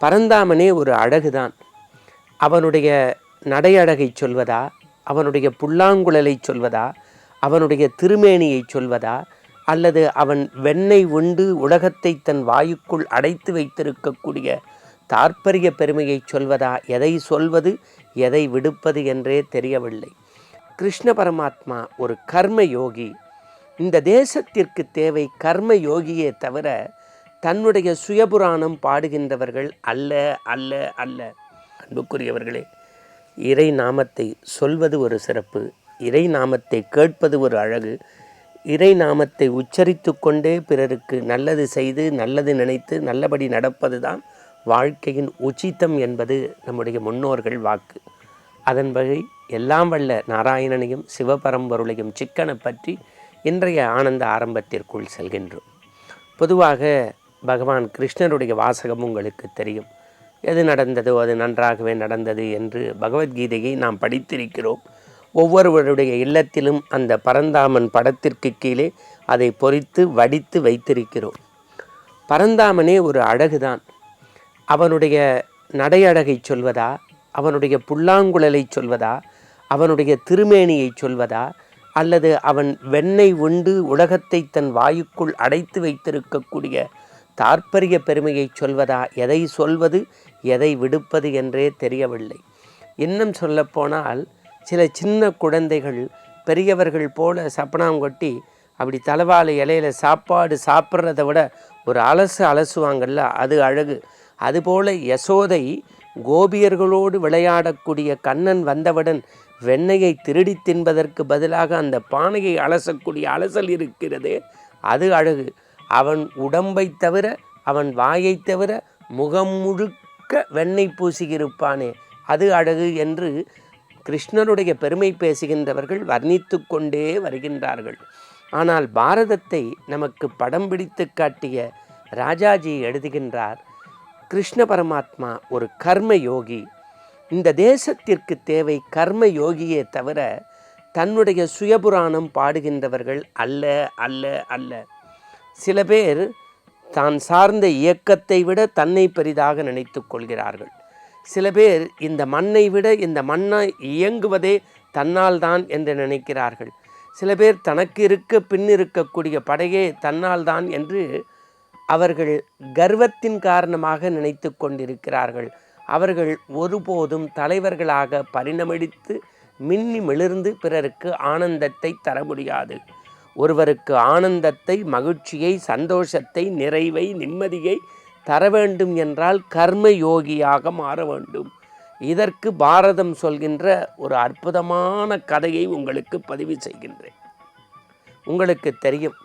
பரந்தாமனே ஒரு அழகுதான். அவனுடைய நடையழகை சொல்வதா, அவனுடைய புல்லாங்குழலை சொல்வதா, அவனுடைய திருமேனியை சொல்வதா, அல்லது அவன் வெண்ணெய் உண்டு உலகத்தை தன் வாயுக்குள் அடைத்து வைத்திருக்கக்கூடிய தாற்பரிய பெருமையை சொல்வதா, எதை சொல்வது எதை விடுப்பது என்றே தெரியவில்லை. கிருஷ்ண பரமாத்மா ஒரு கர்ம யோகி. இந்த தேசத்திற்கு தேவை கர்ம யோகியே தவிர தன்னுடைய சுயபுராணம் பாடுகின்றவர்கள் அல்ல அல்ல அல்ல. அன்புக்குரியவர்களே, இறை நாமத்தை சொல்வது ஒரு சிறப்பு, இறை நாமத்தை கேட்பது ஒரு அழகு. இறை நாமத்தை உச்சரித்து கொண்டே பிறருக்கு நல்லது செய்து நல்லது நினைத்து நல்லபடி நடப்பது தான் வாழ்க்கையின் உச்சிதம் என்பது நம்முடைய முன்னோர்கள் வாக்கு. அதன்படி எல்லாம் வல்ல நாராயணனையும் சிவபரம்பொருளையும் சிக்கனை பற்றி இன்றைய ஆனந்த ஆரம்பத்திற்குள் செல்கின்றோம். பொதுவாக பகவான் கிருஷ்ணருடைய வாசகம் உங்களுக்கு தெரியும். எது நடந்ததோ அது நன்றாகவே நடந்தது என்று பகவத்கீதையை நாம் படித்திருக்கிறோம். ஒவ்வொருவருடைய இல்லத்திலும் அந்த பரந்தாமன் படத்திற்கு கீழே அதை பொறித்து வடித்து வைத்திருக்கிறோம். பரந்தாமனே ஒரு அழகுதான். அவனுடைய நடையழகை சொல்வதா, அவனுடைய புல்லாங்குழலை சொல்வதா, அவனுடைய திருமேனியை சொல்வதா, அல்லது அவன் வெண்ணெய் உண்டு உலகத்தை தன் வாயுக்குள் அடைத்து வைத்திருக்கக்கூடிய தாற்பரிய பெருமையை சொல்வதா, எதை சொல்வது எதை விடுப்பது என்றே தெரியவில்லை. இன்னும் சொல்லப்போனால் சில சின்ன குழந்தைகள் பெரியவர்கள் போல சப்பனாங்கொட்டி அப்படி தலைவாழை இலையில் சாப்பாடு சாப்பிட்றத விட ஒரு அலசுவாங்கள்ல, அது அழகு. அதுபோல யசோதை கோபியர்களோடு விளையாடக்கூடிய கண்ணன் வந்தவுடன் வெண்ணெயை திருடி தின்பதற்கு பதிலாக அந்த பானையை அலசக்கூடிய அலசல் இருக்கிறதே, அது அழகு. அவன் உடம்பை தவிர அவன் வாயை தவிர முகம் முழுக்க வெண்ணெய் பூசியிருப்பானே, அது அழகு என்று கிருஷ்ணனுடைய பெருமை பேசுகின்றவர்கள் வர்ணித்து கொண்டே வருகின்றார்கள். ஆனால் பாரதத்தை நமக்கு படம் பிடித்து காட்டிய ராஜாஜி எழுதுகின்றார், கிருஷ்ண பரமாத்மா ஒரு கர்ம யோகி. இந்த தேசத்திற்கு தேவை கர்ம யோகியே தவிர தன்னுடைய சுயபுராணம் பாடுகின்றவர்கள் அல்ல அல்ல அல்ல. சில பேர் தான் சார்ந்த இயக்கத்தை விட தன்னை பெரிதாக நினைத்து கொள்கிறார்கள். சில பேர் இந்த மண்ணை விட இந்த மண்ணை இயங்குவதே தன்னால் தான் என்று நினைக்கிறார்கள். சில பேர் தனக்கு பின்னிருக்கக்கூடிய படையே தன்னால் தான் என்று அவர்கள் கர்வத்தின் காரணமாக நினைத்து கொண்டிருக்கிறார்கள். அவர்கள் ஒருபோதும் தலைவர்களாக பரிணமித்து மின்னி மிளிர்ந்து பிறருக்கு ஆனந்தத்தை தர முடியாது. ஒருவருக்கு ஆனந்தத்தை, மகிழ்ச்சியை, சந்தோஷத்தை, நிறைவை, நிம்மதியை தர வேண்டும் என்றால் கர்ம யோகியாக மாற வேண்டும். இதற்கு பாரதம் சொல்கின்ற ஒரு அற்புதமான கதையை உங்களுக்கு பதிவு செய்கின்றேன். உங்களுக்கு தெரியும்,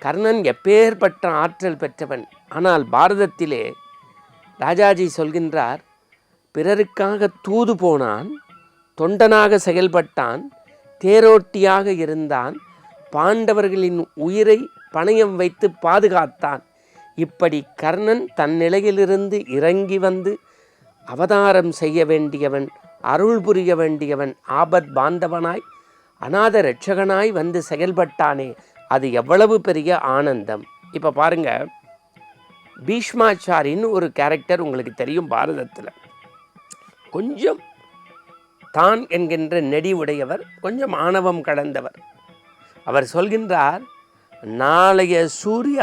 கர்ணன் எப்பேற்பட்ட ஆற்றல் பெற்றவன். ஆனால் பாரதத்திலே ராஜாஜி சொல்கின்றார், பிறருக்காக தூது போனான், தொண்டனாக செயல்பட்டான், தேரோட்டியாக இருந்தான், பாண்டவர்களின் உயிரை பணயம் வைத்து பாதுகாத்தான். இப்படி கர்ணன் தன் நிலையிலிருந்து இறங்கி வந்து அவதாரம் செய்ய வேண்டியவன், அருள் புரிய வேண்டியவன், ஆபத் பாந்தவனாய் அநாத இரட்சகனாய் வந்து செயல்பட்டானே, அது எவ்வளவு பெரிய ஆனந்தம். இப்போ பாருங்க, பீஷ்மாச்சாரின்னு ஒரு கேரக்டர் உங்களுக்கு தெரியும். பாரதத்தில் கொஞ்சம் தான் என்கின்ற நெடி உடையவர், கொஞ்சம் ஆணவம் கடந்தவர். அவர் சொல்கின்றார், நாளைய சூரிய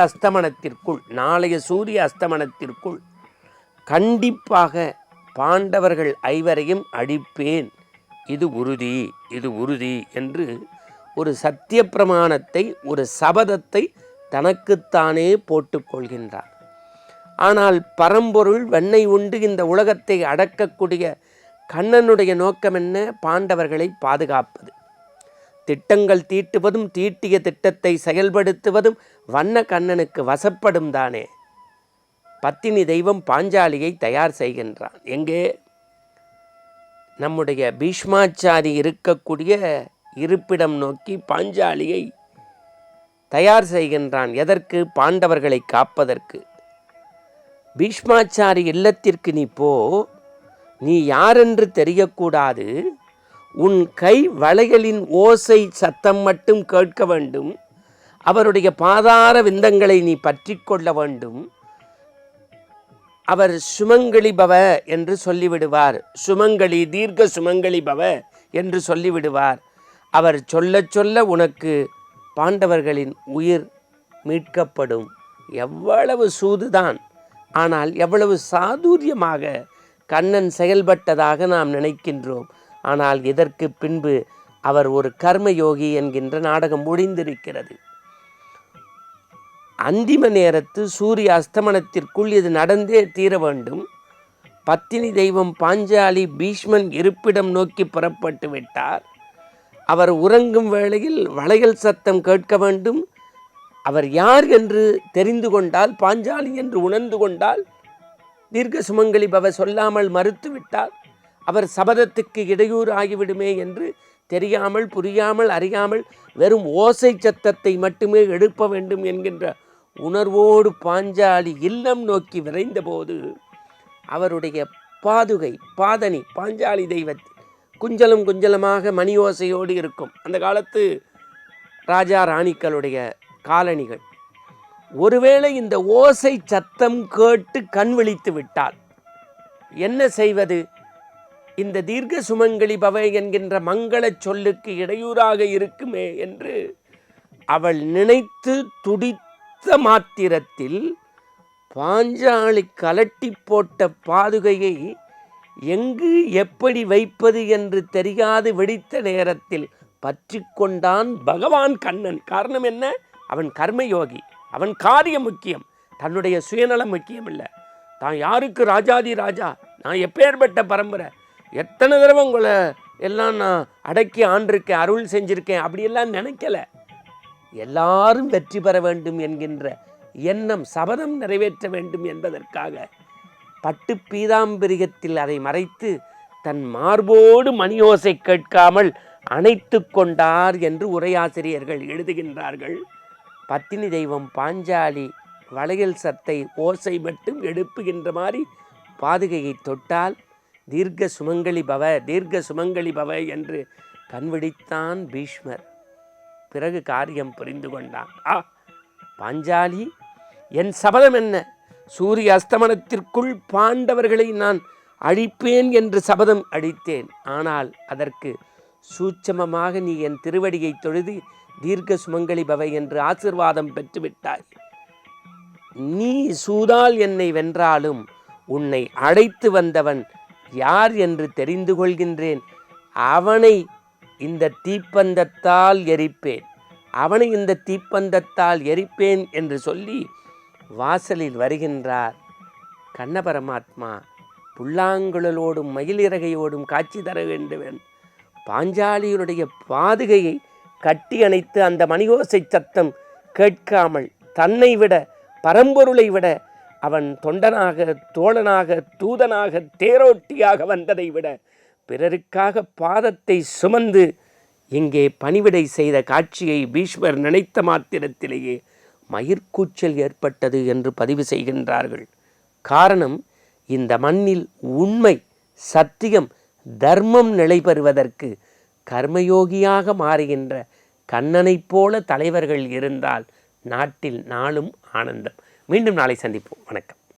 அஸ்தமனத்திற்குள் கண்டிப்பாக பாண்டவர்கள் ஐவரையும் அழிப்பேன், இது உறுதி என்று ஒரு சத்திய பிரமாணத்தை, ஒரு சபதத்தை தனக்குத்தானே போட்டுக்கொள்கின்றார். ஆனால் பரம்பொருள் வெண்ணெய் உண்டு இந்த உலகத்தை அடக்கக்கூடிய கண்ணனுடைய நோக்கம் என்ன? பாண்டவர்களை பாதுகாப்பது. திட்டங்கள் தீட்டுவதும் தீட்டிய திட்டத்தை செயல்படுத்துவதும் வண்ண கண்ணனுக்கு வசப்படும் தானே. பத்தினி தெய்வம் பாஞ்சாலியை தயார் செய்கின்றான். எங்கே? நம்முடைய பீஷ்மாச்சாரி இருக்கக்கூடிய இருப்பிடம் நோக்கி பாஞ்சாலியை தயார் செய்கின்றான். எதற்கு? பாண்டவர்களை காப்பதற்கு. பீஷ்மாச்சாரி இல்லத்திற்கு நீ போ, நீ யாரென்று தெரியக்கூடாது, உன் கை வளைகளின் ஓசை சத்தம் மட்டும் கேட்க வேண்டும், அவருடைய பாதார விந்தங்களை நீ பற்றி கொள்ள வேண்டும், அவர் சுமங்கலி பவ என்று சொல்லிவிடுவார். சுமங்கலி, தீர்க்க சுமங்கலி பவ என்று சொல்லிவிடுவார். அவர் சொல்ல சொல்ல உனக்கு பாண்டவர்களின் உயிர் மீட்கப்படும். எவ்வளவு சூதுதான், ஆனால் எவ்வளவு சாதுரியமாக கண்ணன் செயல்பட்டதாக நாம் நினைக்கின்றோம். ஆனால் இதற்கு பின்பு அவர் ஒரு கர்மயோகி என்கின்ற நாடகம் முடிந்திருக்கிறது. அந்திம நேரத்து சூரிய அஸ்தமனத்திற்குள் இது நடந்தே தீர வேண்டும். பத்தினி தெய்வம் பாஞ்சாலி பீஷ்மன் இருப்பிடம் நோக்கி புறப்பட்டு விட்டார். அவர் உறங்கும் வேளையில் வளையல் சத்தம் கேட்க வேண்டும். அவர் யார் என்று தெரிந்து கொண்டால், பாஞ்சாலி என்று உணர்ந்து கொண்டால், தீர்க்க சுமங்கலி பவ சொல்லாமல் மறுத்துவிட்டார். அவர் சபதத்துக்கு இடையூறு ஆகிவிடுமே என்று தெரியாமல், புரியாமல், அறியாமல் வெறும் ஓசை சத்தத்தை மட்டுமே எழுப்ப வேண்டும் என்கின்ற உணர்வோடு பாஞ்சாலி இல்லம் நோக்கி விரைந்தபோது அவருடைய பாதுகை, பாதணி, பாஞ்சாலி தெய்வத்தில் குஞ்சலம் குஞ்சலமாக மணி ஓசையோடு இருக்கும். அந்த காலத்து ராஜா ராணிக்களுடைய காலணிகள். ஒருவேளை இந்த ஓசை சத்தம் கேட்டு கண் விழித்து விட்டால் என்ன செய்வது? இந்த தீர்க்க சுமங்கலி பவை என்கின்ற மங்கள சொல்லுக்கு இடையூறாக இருக்குமே என்று அவள் நினைத்து துடித்த மாத்திரத்தில் பாஞ்சாலி கலட்டி போட்ட பாதுகையை எங்கு எப்படி வைப்பது என்று தெரியாது வெடித்த நேரத்தில் பற்றி கொண்டான் பகவான் கண்ணன். காரணம் என்ன? அவன் கர்மயோகி, அவன் காரியம் முக்கியம், தன்னுடைய சுயநலம் முக்கியம் இல்லை. தான் யாருக்கு ராஜாதி ராஜா, நான் எப்பேற்பட்ட பரம்பரை, எத்தனை தடவை உங்களை எல்லாம் நான் அடக்கி ஆண்டிருக்கேன், அருள் செஞ்சுருக்கேன், அப்படியெல்லாம் நினைக்கல. எல்லாரும் வெற்றி பெற வேண்டும் என்கின்ற எண்ணம், சபதம் நிறைவேற்ற வேண்டும் என்பதற்காக பட்டு பீதாம்பரியத்தில் அதை மறைத்து தன் மார்போடு மணியோசை கேட்காமல் அணைத்து கொண்டார் என்று உரையாசிரியர்கள் எழுதுகின்றார்கள். பத்தினி தெய்வம் பாஞ்சாலி வளையல் சத்தை ஓசை மட்டும் எழுப்புகின்ற மாதிரி பாதுகையை தொட்டால் தீர்க்க சுமங்கலி பவ, தீர்க்க சுமங்கலி பவ என்று கண்விடித்தான் பீஷ்மர். பிறகு காரியம் புரிந்து கொண்டான். பாஞ்சாலி, என் சபதம் என்ன? சூரிய அஸ்தமனத்திற்குள் பாண்டவர்களை நான் அழிப்பேன் என்று சபதம் அளித்தேன். ஆனால் அதற்கு சூட்சமமாக நீ என் திருவடியை தொழுது தீர்க்க சுமங்கலி பவை என்று ஆசிர்வாதம் பெற்றுவிட்டாய். நீ சூதால் என்னை வென்றாலும் உன்னை அழைத்து வந்தவன் யார் என்று தெரிந்து கொள்கின்றேன். அவனை இந்த தீப்பந்தத்தால் எரிப்பேன், அவனை இந்த தீப்பந்தத்தால் எரிப்பேன் என்று சொல்லி வாசலில் வருகின்றார் கண்ண பரமாத்மா. புல்லாங்குழலோடும் மயிலிறகையோடும் காட்சி தர வேண்டும். பாஞ்சாலியுடைய பாதுகையை கட்டி அணைத்து அந்த மணியோசை சத்தம் கேட்காமல் தன்னை விட, பரம்பொருளை விட அவன் தொண்டனாக, தோழனாக, தூதனாக, தேரோட்டியாக வந்ததை விட பிறருக்காக பாதத்தை சுமந்து இங்கே பணிவிடை செய்த காட்சியை பீஷ்மர் நினைத்த மாத்திரத்திலேயே மயிர்கூச்சல் ஏற்பட்டது என்று பதிவு செய்கின்றார்கள். காரணம், இந்த மண்ணில் உண்மை, சத்தியம், தர்மம் நிலை பெறுவதற்கு கர்மயோகியாக மாறுகின்ற கண்ணனைப் போல தலைவர்கள் இருந்தால் நாட்டில் நாளும் ஆனந்தம். மீண்டும் நாளை சந்திப்போம். வணக்கம்.